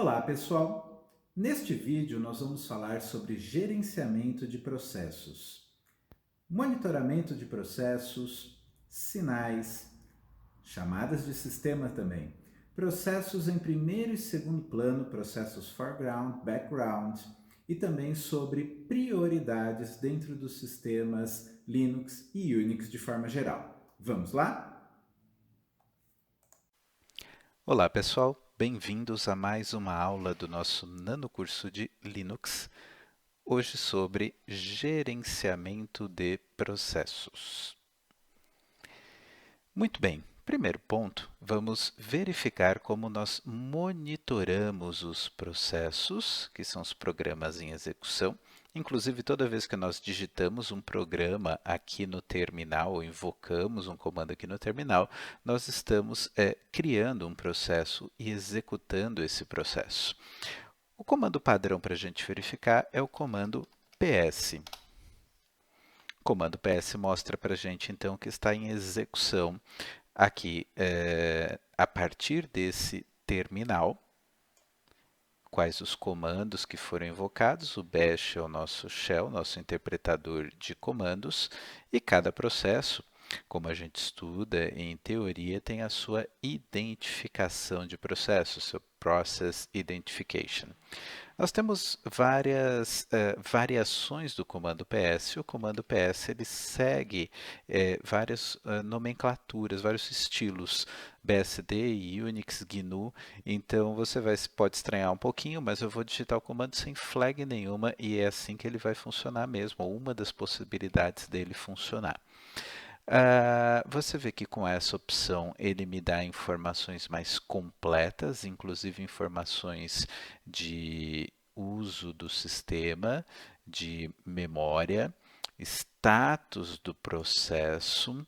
Olá, pessoal! Neste vídeo nós vamos falar sobre gerenciamento de processos, monitoramento de processos, sinais, chamadas de sistema também, processos em primeiro e segundo plano, processos foreground, background e também sobre prioridades dentro dos sistemas Linux e Unix de forma geral. Vamos lá? Olá pessoal, bem-vindos a mais uma aula do nosso nanocurso de Linux, hoje sobre gerenciamento de processos. Muito bem, primeiro ponto, vamos verificar como nós monitoramos os processos, que são os programas em execução. Inclusive, toda vez que nós digitamos um programa aqui no terminal, ou invocamos um comando aqui no terminal, nós estamos criando um processo e executando esse processo. O comando padrão para a gente verificar é o comando ps. O comando ps mostra para a gente, então, que está em execução aqui, a partir desse terminal, quais os comandos que foram invocados. O bash é o nosso shell, nosso interpretador de comandos, e cada processo, como a gente estuda em teoria, tem a sua identificação de processo, seu Process Identification. Nós temos várias variações do comando PS. O comando PS ele segue várias nomenclaturas, vários estilos, BSD, Unix, GNU. Então você pode estranhar um pouquinho, mas eu vou digitar o comando sem flag nenhuma e é assim que ele vai funcionar mesmo, ou uma das possibilidades dele funcionar. Você vê que com essa opção ele me dá informações mais completas, inclusive informações de uso do sistema, de memória, status do processo,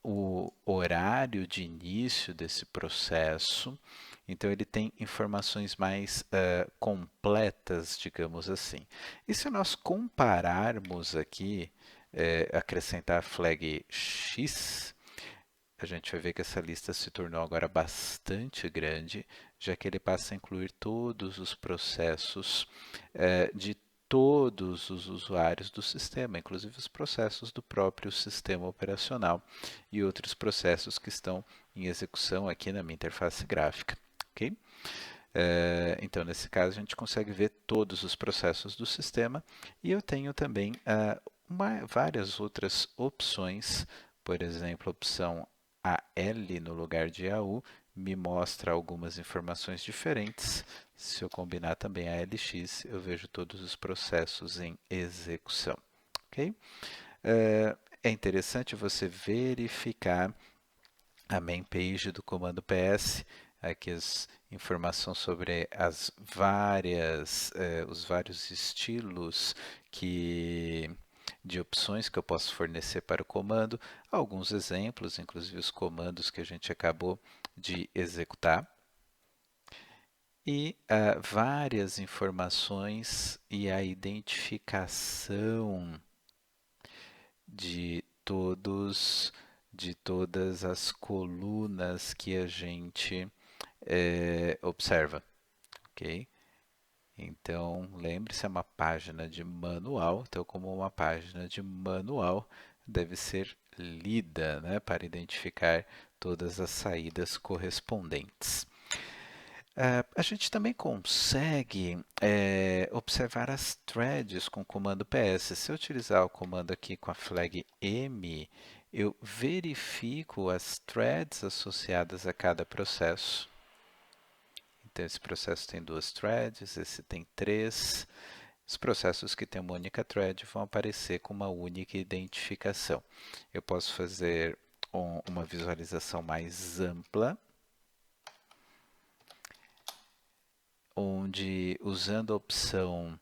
o horário de início desse processo. Então ele tem informações mais completas, digamos assim. E se nós compararmos aqui, acrescentar a flag X, a gente vai ver que essa lista se tornou agora bastante grande, já que ele passa a incluir todos os processos de todos os usuários do sistema, inclusive os processos do próprio sistema operacional e outros processos que estão em execução aqui na minha interface gráfica. Okay? Então, nesse caso, a gente consegue ver todos os processos do sistema e eu tenho também várias outras opções, por exemplo, a opção AL no lugar de AU me mostra algumas informações diferentes. Se eu combinar também a LX, eu vejo todos os processos em execução. Okay? É interessante você verificar a main page do comando ps, aqui as informações sobre os vários estilos de opções que eu posso fornecer para o comando, alguns exemplos, inclusive os comandos que a gente acabou de executar, e várias informações e a identificação de de todas as colunas que a gente observa, ok? Então, lembre-se, é uma página de manual, então como uma página de manual deve ser lida, né, para identificar todas as saídas correspondentes. A gente também consegue observar as threads com o comando ps. Se eu utilizar o comando aqui com a flag m, eu verifico as threads associadas a cada processo. Então, esse processo tem 2 threads, esse tem 3. Os processos que têm uma única thread vão aparecer com uma única identificação. Eu posso fazer uma visualização mais ampla, onde, usando a opção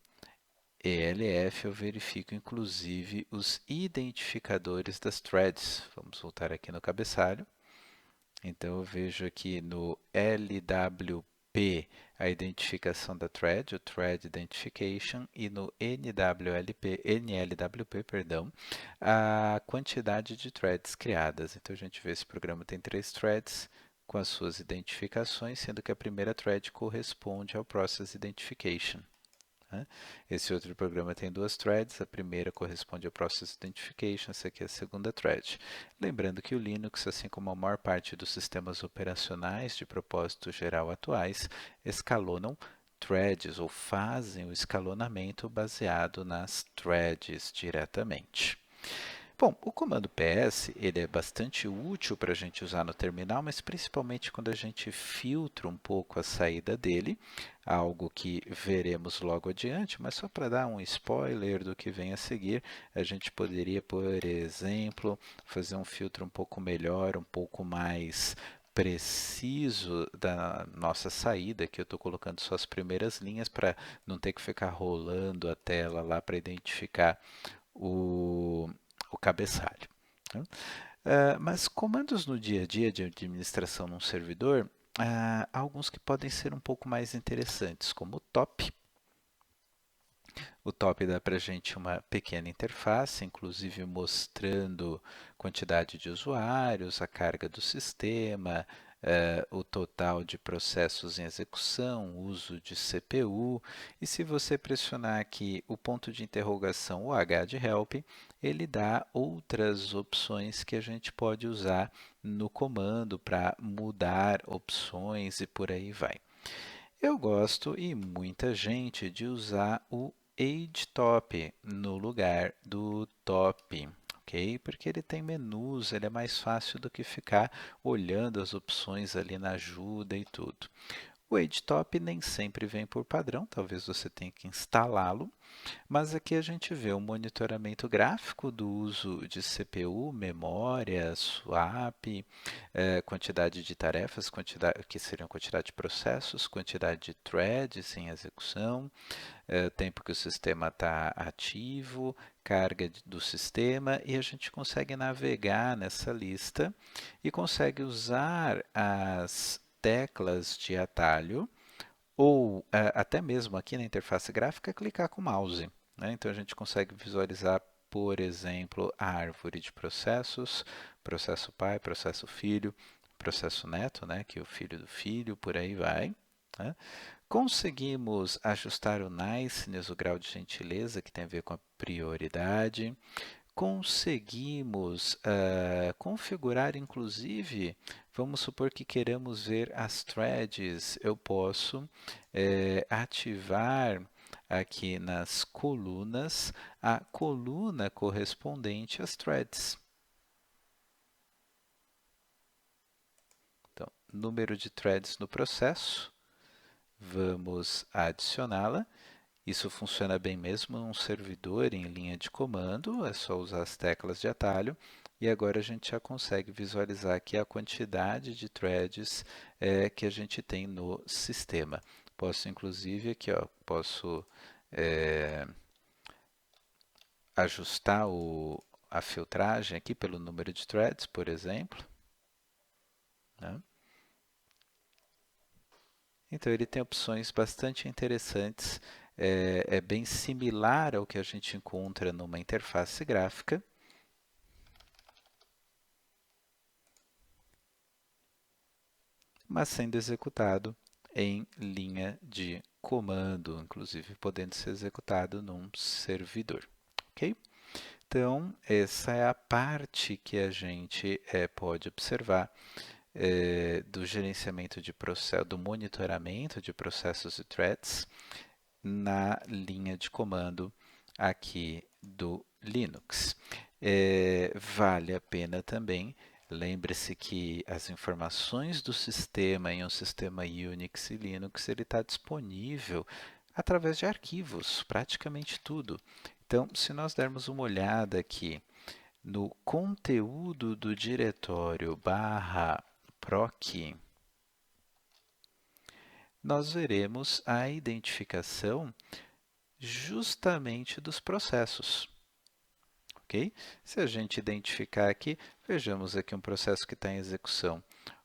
ELF, eu verifico inclusive os identificadores das threads. Vamos voltar aqui no cabeçalho. Então eu vejo aqui no LWP a identificação da thread, o Thread Identification, e no NLWP, perdão, a quantidade de threads criadas. Então a gente vê que esse programa tem 3 threads, com as suas identificações, sendo que a primeira thread corresponde ao Process Identification. Esse outro programa tem duas threads, a primeira corresponde ao Process Identification, essa aqui é a segunda thread. Lembrando que o Linux, assim como a maior parte dos sistemas operacionais de propósito geral atuais, escalonam threads ou fazem o escalonamento baseado nas threads diretamente. Bom, o comando PS ele é bastante útil para a gente usar no terminal, mas principalmente quando a gente filtra um pouco a saída dele, algo que veremos logo adiante, mas só para dar um spoiler do que vem a seguir, a gente poderia, por exemplo, fazer um filtro um pouco melhor, um pouco mais preciso da nossa saída, que eu estou colocando só as primeiras linhas para não ter que ficar rolando a tela lá para identificar o cabeçalho. Né? Mas comandos no dia a dia de administração num servidor, há alguns que podem ser um pouco mais interessantes, como o top. O top dá para a gente uma pequena interface, inclusive mostrando quantidade de usuários, a carga do sistema, o total de processos em execução, uso de CPU. E se você pressionar aqui o ponto de interrogação, o H de help, ele dá outras opções que a gente pode usar no comando para mudar opções e por aí vai. Eu gosto e muita gente de usar o Age Top no lugar do top, ok? Porque ele tem menus, ele é mais fácil do que ficar olhando as opções ali na ajuda e tudo. O EdgeTop nem sempre vem por padrão, talvez você tenha que instalá-lo, mas aqui a gente vê o monitoramento gráfico do uso de CPU, memória, swap, quantidade de tarefas, que seriam quantidade de processos, quantidade de threads em execução, tempo que o sistema está ativo, carga do sistema, e a gente consegue navegar nessa lista e consegue usar as teclas de atalho ou até mesmo aqui na interface gráfica clicar com o mouse. Né? Então a gente consegue visualizar, por exemplo, a árvore de processos, processo pai, processo filho, processo neto, né? que é o filho do filho, por aí vai. Né? Conseguimos ajustar o niceness, o grau de gentileza, que tem a ver com a prioridade. Conseguimos configurar, inclusive, vamos supor que queremos ver as threads, eu posso ativar aqui nas colunas a coluna correspondente às threads. Então, número de threads no processo, vamos adicioná-la. Isso funciona bem mesmo num servidor em linha de comando, é só usar as teclas de atalho. E agora a gente já consegue visualizar aqui a quantidade de threads que a gente tem no sistema. Posso inclusive aqui, ó, posso ajustar a filtragem aqui pelo número de threads, por exemplo. Né? Então ele tem opções bastante interessantes, é bem similar ao que a gente encontra numa interface gráfica. Mas sendo executado em linha de comando, inclusive podendo ser executado num servidor. Ok? Então, essa é a parte que a gente pode observar do gerenciamento de processo, do monitoramento de processos e threads na linha de comando aqui do Linux. Vale a pena também, lembre-se que as informações do sistema em um sistema Unix e Linux ele está disponível através de arquivos, praticamente tudo. Então, se nós dermos uma olhada aqui no conteúdo do diretório barra proc, nós veremos a identificação justamente dos processos. Okay? Se a gente identificar aqui, vejamos aqui um processo que está em execução.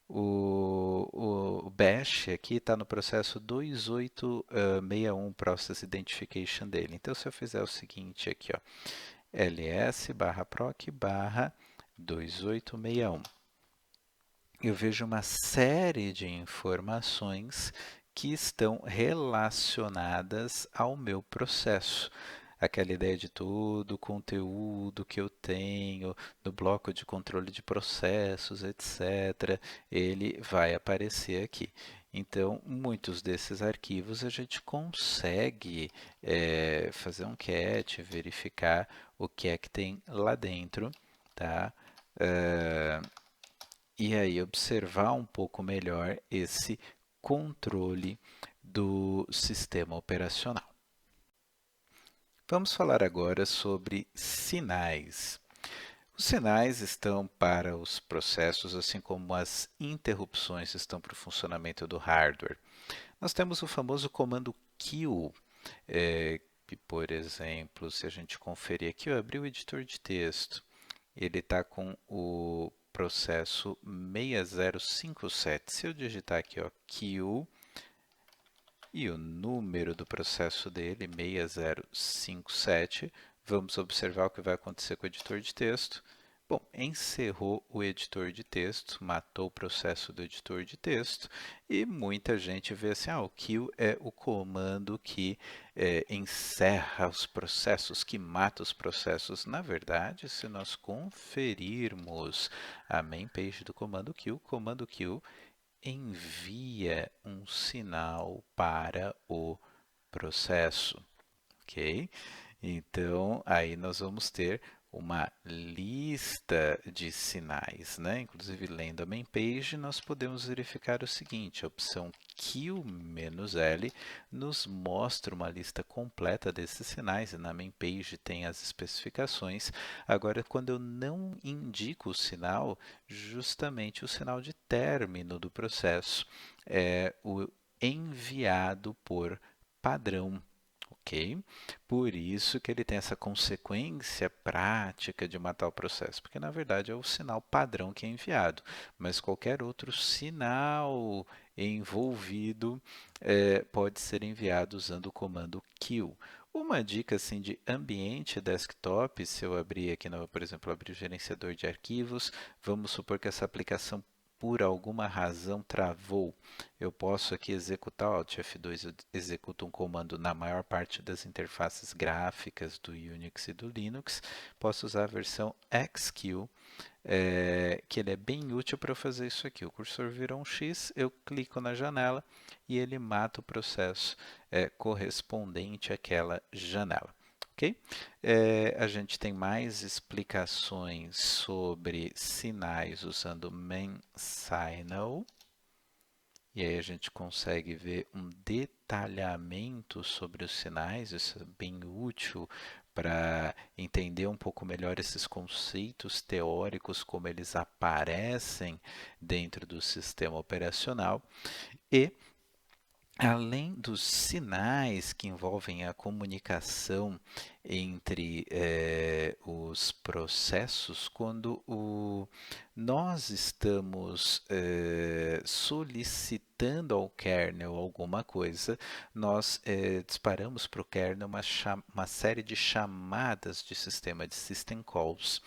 O bash aqui está no processo 2861 Process Identification dele. Então, se eu fizer o seguinte aqui, ó, ls/proc/2861, eu vejo uma série de informações que estão relacionadas ao meu processo. Aquela ideia de todo o conteúdo que eu tenho no bloco de controle de processos, etc., ele vai aparecer aqui. Então, muitos desses arquivos a gente consegue fazer um cat, verificar o que é que tem lá dentro, tá? Eh, e aí observar um pouco melhor esse controle do sistema operacional. Vamos falar agora sobre sinais. Os sinais estão para os processos, assim como as interrupções estão para o funcionamento do hardware. Nós temos o famoso comando kill, que, por exemplo, se a gente conferir aqui, eu abri o editor de texto, ele está com o processo 6057. Se eu digitar aqui, ó, kill, e o número do processo dele, 6057, vamos observar o que vai acontecer com o editor de texto. Bom, encerrou o editor de texto, matou o processo do editor de texto, e muita gente vê assim, o kill é o comando que encerra os processos, que mata os processos. Na verdade, se nós conferirmos a main page do comando kill envia um sinal para o processo, ok? Então, aí nós vamos ter uma lista de sinais, né? Inclusive, lendo a main page, nós podemos verificar o seguinte, a opção Q-L nos mostra uma lista completa desses sinais, e na main page tem as especificações. Agora, quando eu não indico o sinal, justamente o sinal de término do processo é o enviado por padrão. Ok? Por isso que ele tem essa consequência prática de matar o processo, porque na verdade é o sinal padrão que é enviado, mas qualquer outro sinal envolvido pode ser enviado usando o comando kill. Uma dica assim de ambiente desktop, se eu abrir aqui, por exemplo, abrir o gerenciador de arquivos, vamos supor que essa aplicação por alguma razão travou. Eu posso aqui executar o Alt F2, eu executo um comando na maior parte das interfaces gráficas do Unix e do Linux. Posso usar a versão Xkill, que ele é bem útil para fazer isso aqui. O cursor vira um X, eu clico na janela e ele mata o processo correspondente àquela janela. Ok? A gente tem mais explicações sobre sinais usando main signal. E aí a gente consegue ver um detalhamento sobre os sinais, isso é bem útil para entender um pouco melhor esses conceitos teóricos, como eles aparecem dentro do sistema operacional. E além dos sinais que envolvem a comunicação entre os processos, quando nós estamos solicitando ao kernel alguma coisa, nós disparamos para o kernel uma série de chamadas de sistema, de system calls.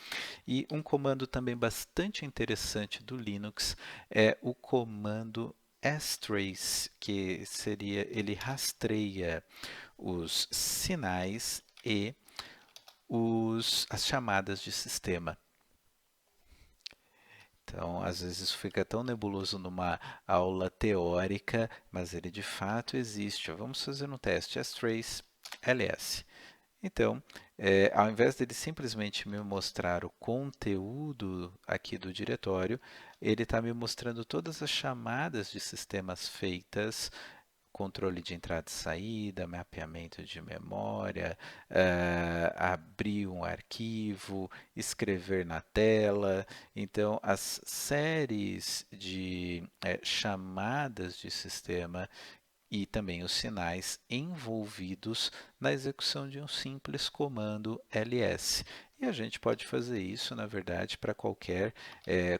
E um comando também bastante interessante do Linux é o comando strace, que seria, ele rastreia os sinais e as chamadas de sistema. Então, às vezes isso fica tão nebuloso numa aula teórica, mas ele de fato existe. Vamos fazer um teste, strace ls. Então, ao invés dele simplesmente me mostrar o conteúdo aqui do diretório, ele está me mostrando todas as chamadas de sistemas feitas, controle de entrada e saída, mapeamento de memória, abrir um arquivo, escrever na tela. Então, as séries de chamadas de sistema e também os sinais envolvidos na execução de um simples comando ls. E a gente pode fazer isso, na verdade, para qualquer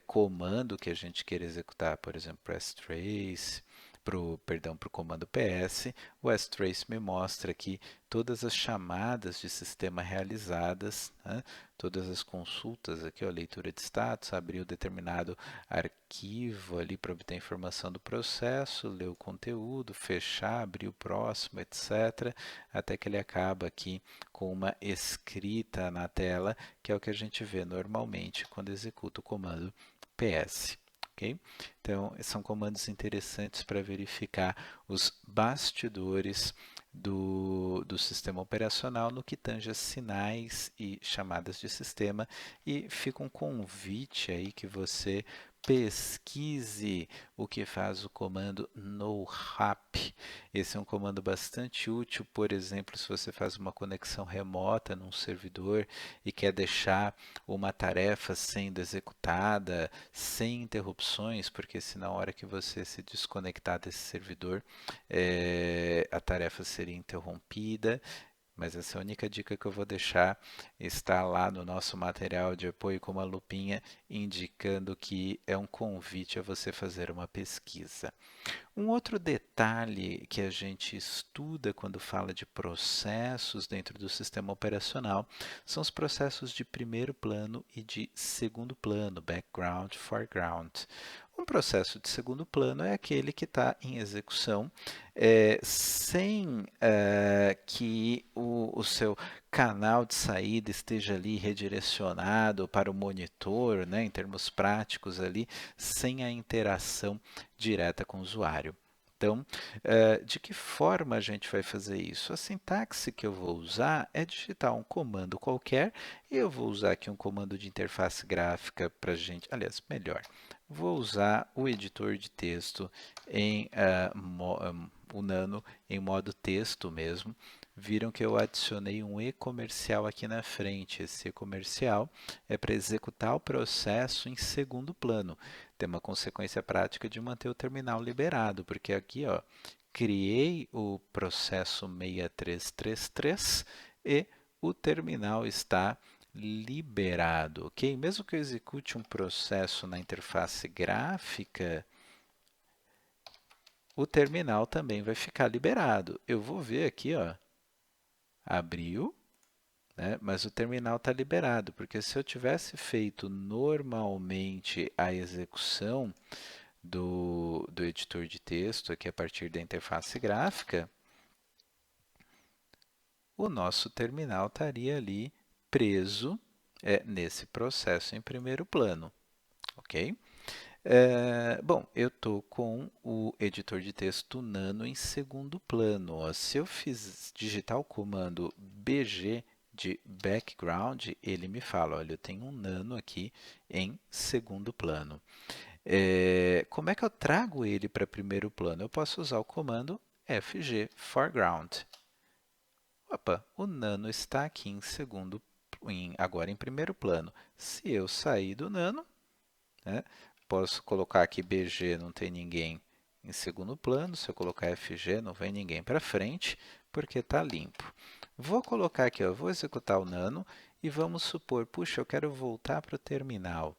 comando que a gente queira executar, por exemplo, strace, pro comando PS, o strace me mostra aqui todas as chamadas de sistema realizadas, né? Todas as consultas aqui, ó, leitura de status, abrir o determinado arquivo ali para obter informação do processo, ler o conteúdo, fechar, abrir o próximo, etc., até que ele acaba aqui com uma escrita na tela, que é o que a gente vê normalmente quando executa o comando PS. Okay? Então, são comandos interessantes para verificar os bastidores do sistema operacional no que tange a sinais e chamadas de sistema, e fica um convite aí que você pesquise o que faz o comando no-hap. Esse é um comando bastante útil, por exemplo, se você faz uma conexão remota num servidor e quer deixar uma tarefa sendo executada sem interrupções, porque se na hora que você se desconectar desse servidor, a tarefa seria interrompida. Mas essa é a única dica que eu vou deixar, está lá no nosso material de apoio com uma lupinha, indicando que é um convite a você fazer uma pesquisa. Um outro detalhe que a gente estuda quando fala de processos dentro do sistema operacional são os processos de primeiro plano e de segundo plano, background, foreground. Um processo de segundo plano é aquele que está em execução sem que o seu canal de saída esteja ali redirecionado para o monitor, né, em termos práticos ali, sem a interação direta com o usuário. Então, de que forma a gente vai fazer isso? A sintaxe que eu vou usar é digitar um comando qualquer, e eu vou usar aqui um comando de interface gráfica para a gente, aliás, melhor, vou usar o editor de texto em o Nano em modo texto mesmo. Viram que eu adicionei um e-comercial aqui na frente. Esse e-comercial é para executar o processo em segundo plano. Tem uma consequência prática de manter o terminal liberado, porque aqui, ó, criei o processo 6333 e o terminal está liberado, ok? Mesmo que eu execute um processo na interface gráfica, o terminal também vai ficar liberado. Eu vou ver aqui, ó, abriu, né? Mas o terminal está liberado, porque se eu tivesse feito normalmente a execução do editor de texto aqui a partir da interface gráfica, o nosso terminal estaria ali preso nesse processo em primeiro plano, ok? Bom, eu estou com o editor de texto Nano em segundo plano. Ó. Se eu digitar o comando bg de background, ele me fala, olha, eu tenho um Nano aqui em segundo plano. Como é que eu trago ele para primeiro plano? Eu posso usar o comando fg foreground. Opa, o Nano está aqui agora em primeiro plano. Se eu sair do Nano, né, posso colocar aqui BG, não tem ninguém em segundo plano. Se eu colocar FG, não vem ninguém para frente, porque está limpo. Vou colocar aqui, ó, vou executar o Nano e vamos supor, puxa, eu quero voltar para o terminal.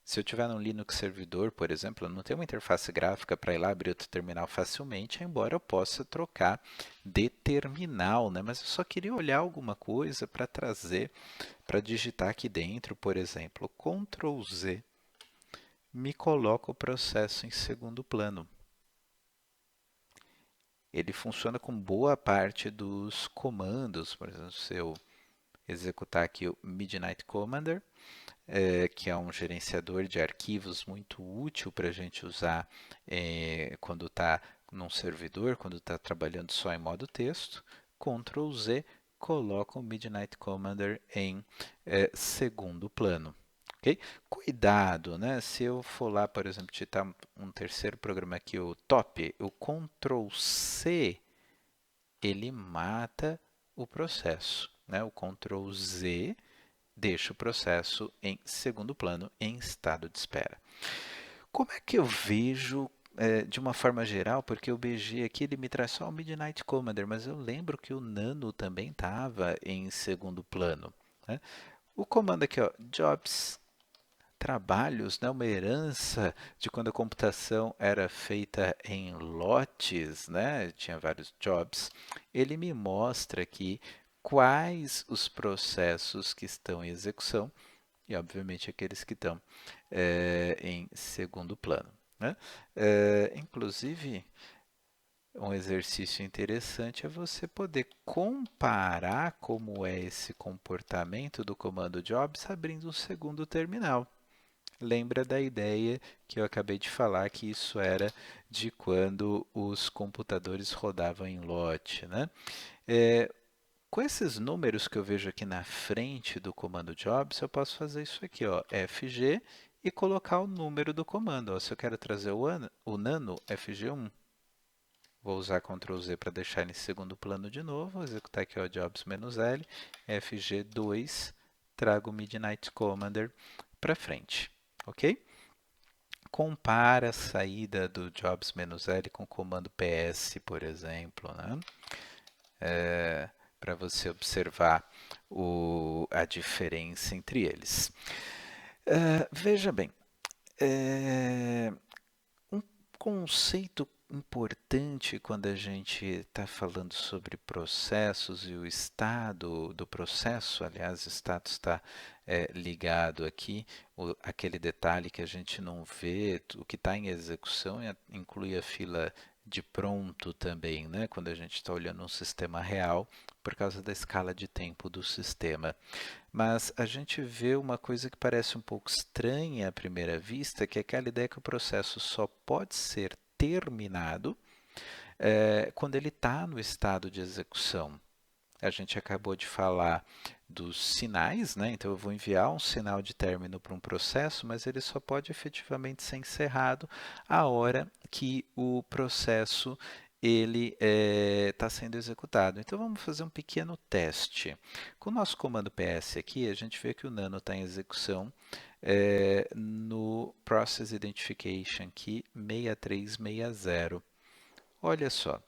Se eu tiver no Linux servidor, por exemplo, eu não tenho uma interface gráfica para ir lá abrir outro terminal facilmente, embora eu possa trocar de terminal, né? Mas eu só queria olhar alguma coisa para trazer, para digitar aqui dentro, por exemplo, Ctrl Z, me coloca o processo em segundo plano. Ele funciona com boa parte dos comandos, por exemplo, se eu executar aqui o Midnight Commander, que é um gerenciador de arquivos muito útil para a gente usar quando está num servidor, quando está trabalhando só em modo texto. Ctrl Z coloca o Midnight Commander em segundo plano. Okay? Cuidado, né? Se eu for lá, por exemplo, digitar um terceiro programa aqui, o top, o Ctrl C, ele mata o processo. Né? O Ctrl Z deixa o processo em segundo plano, em estado de espera. Como é que eu vejo de uma forma geral, porque o BG aqui ele me traz só o Midnight Commander, mas eu lembro que o Nano também estava em segundo plano. Né? O comando aqui, ó, jobs, trabalhos, né, uma herança de quando a computação era feita em lotes, né, tinha vários jobs, ele me mostra aqui quais os processos que estão em execução e, obviamente, aqueles que estão em segundo plano, né? Inclusive, um exercício interessante é você poder comparar como é esse comportamento do comando jobs abrindo um segundo terminal. Lembra da ideia que eu acabei de falar, que isso era de quando os computadores rodavam em lote, né? Com esses números que eu vejo aqui na frente do comando jobs, eu posso fazer isso aqui, ó, fg, e colocar o número do comando. Ó, se eu quero trazer o nano, fg1. Vou usar Ctrl Z para deixar ele em segundo plano de novo. Vou executar aqui o jobs-L, fg2, trago o Midnight Commander para frente, ok? Compara a saída do jobs-L com o comando ps, por exemplo, né? Para você observar a diferença entre eles. Veja bem, um conceito importante quando a gente está falando sobre processos e o estado do processo, aliás, o estado está ligado aqui, aquele detalhe que a gente não vê, o que está em execução inclui a fila de pronto também, né? Quando a gente está olhando um sistema real, por causa da escala de tempo do sistema. Mas a gente vê uma coisa que parece um pouco estranha à primeira vista, que é aquela ideia que o processo só pode ser terminado quando ele está no estado de execução. A gente acabou de falar dos sinais, né? Então eu vou enviar um sinal de término para um processo, mas ele só pode efetivamente ser encerrado a hora que o processo ele está sendo executado. Então vamos fazer um pequeno teste. Com o nosso comando ps aqui, a gente vê que o nano está em execução no Process Identification Key 6360. Olha só,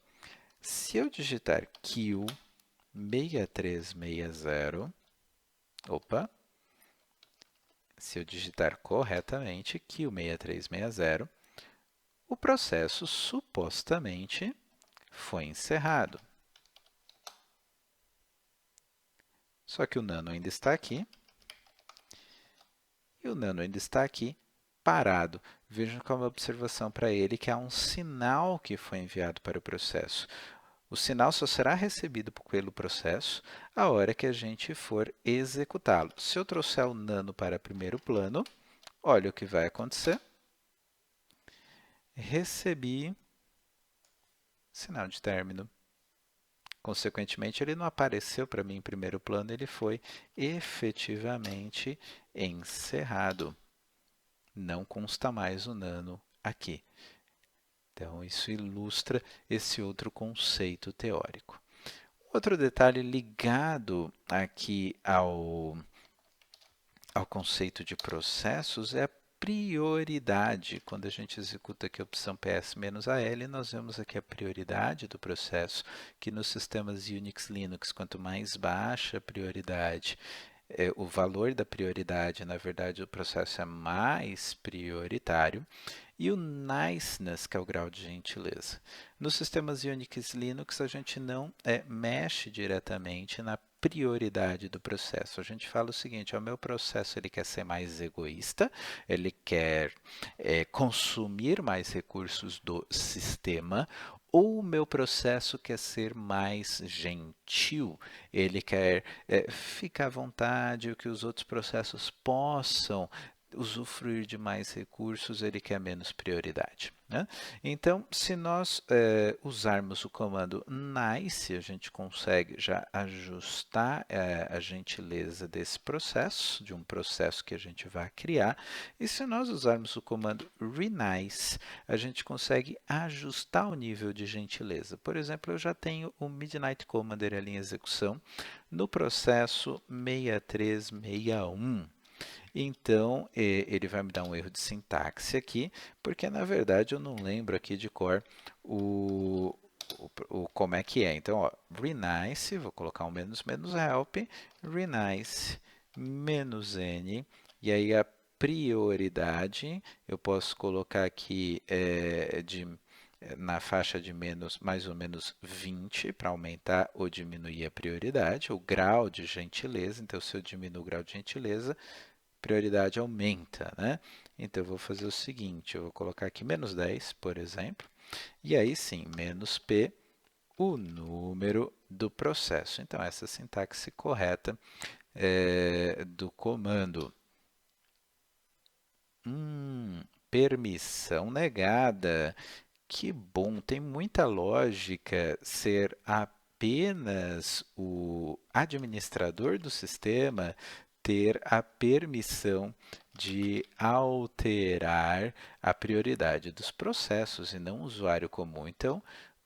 se eu digitar kill 6360, opa, se eu digitar corretamente kill 6360, o processo supostamente foi encerrado. Só que o nano ainda está aqui, e o nano ainda está aqui parado. Vejam como observação para ele que há um sinal que foi enviado para o processo. O sinal só será recebido pelo processo a hora que a gente for executá-lo. Se eu trouxer o nano para primeiro plano, olha o que vai acontecer. Recebi sinal de término. Consequentemente, ele não apareceu para mim em primeiro plano, ele foi efetivamente encerrado. Não consta mais o nano aqui. Então, isso ilustra esse outro conceito teórico. Outro detalhe ligado aqui ao conceito de processos é a prioridade. Quando a gente executa aqui a opção PS-AL, nós vemos aqui a prioridade do processo, que nos sistemas Unix Linux, quanto mais baixa a prioridade, o valor da prioridade, na verdade, o processo é mais prioritário, e o niceness, que é o grau de gentileza. Nos sistemas Unix e Linux, a gente não mexe diretamente na prioridade do processo. A gente fala o seguinte, o meu processo ele quer ser mais egoísta, ele quer consumir mais recursos do sistema, ou o meu processo quer ser mais gentil, ele quer ficar à vontade, que os outros processos possam usufruir de mais recursos, ele quer menos prioridade, né? Então, se nós usarmos o comando nice, a gente consegue já ajustar a gentileza desse processo, de um processo que a gente vai criar. E se nós usarmos o comando renice, a gente consegue ajustar o nível de gentileza. Por exemplo, eu já tenho o Midnight Commander ali em execução no processo 6361. Então, ele vai me dar um erro de sintaxe aqui, porque na verdade eu não lembro aqui de cor como é que é. Então, ó, renice, vou colocar um menos help, renice, menos n, e aí a prioridade, eu posso colocar aqui na faixa de menos, mais ou menos 20 para aumentar ou diminuir a prioridade, o grau de gentileza. Então, se eu diminuo o grau de gentileza, a prioridade aumenta, né? Então, eu vou fazer o seguinte, eu vou colocar aqui menos 10, por exemplo, e aí sim, menos P, o número do processo. Então, essa é a sintaxe correta do comando. Permissão negada. Que bom, tem muita lógica ser apenas o administrador do sistema ter a permissão de alterar a prioridade dos processos e não o usuário comum. Então,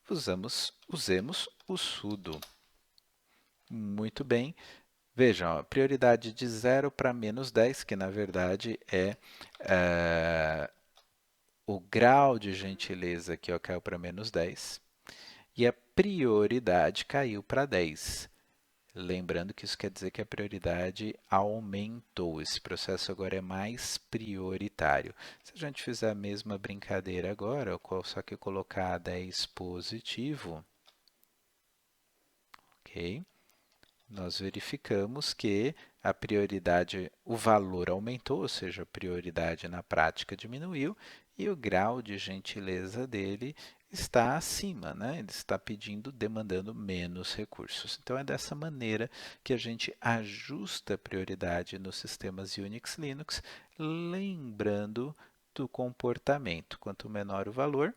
usemos o sudo. Muito bem. Vejam, ó, prioridade de 0 para menos 10, que na verdade é o grau de gentileza que caiu para menos 10 e a prioridade caiu para 10. Lembrando que isso quer dizer que a prioridade aumentou. Esse processo agora é mais prioritário. Se a gente fizer a mesma brincadeira agora, só que colocar 10 positivo, ok? Nós verificamos que a prioridade, o valor aumentou, ou seja, a prioridade na prática diminuiu e o grau de gentileza dele está acima, né? Ele está demandando menos recursos. Então, é dessa maneira que a gente ajusta a prioridade nos sistemas Unix e Linux, lembrando do comportamento. Quanto menor o valor,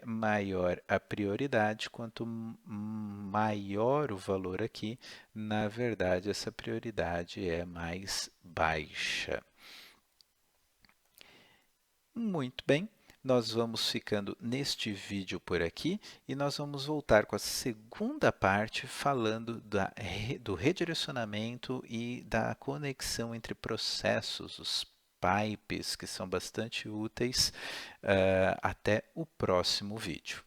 maior a prioridade. Quanto maior o valor aqui, na verdade, essa prioridade é mais baixa. Muito bem, nós vamos ficando neste vídeo por aqui e nós vamos voltar com a segunda parte falando do redirecionamento e da conexão entre processos, os pipes, que são bastante úteis. Até o próximo vídeo.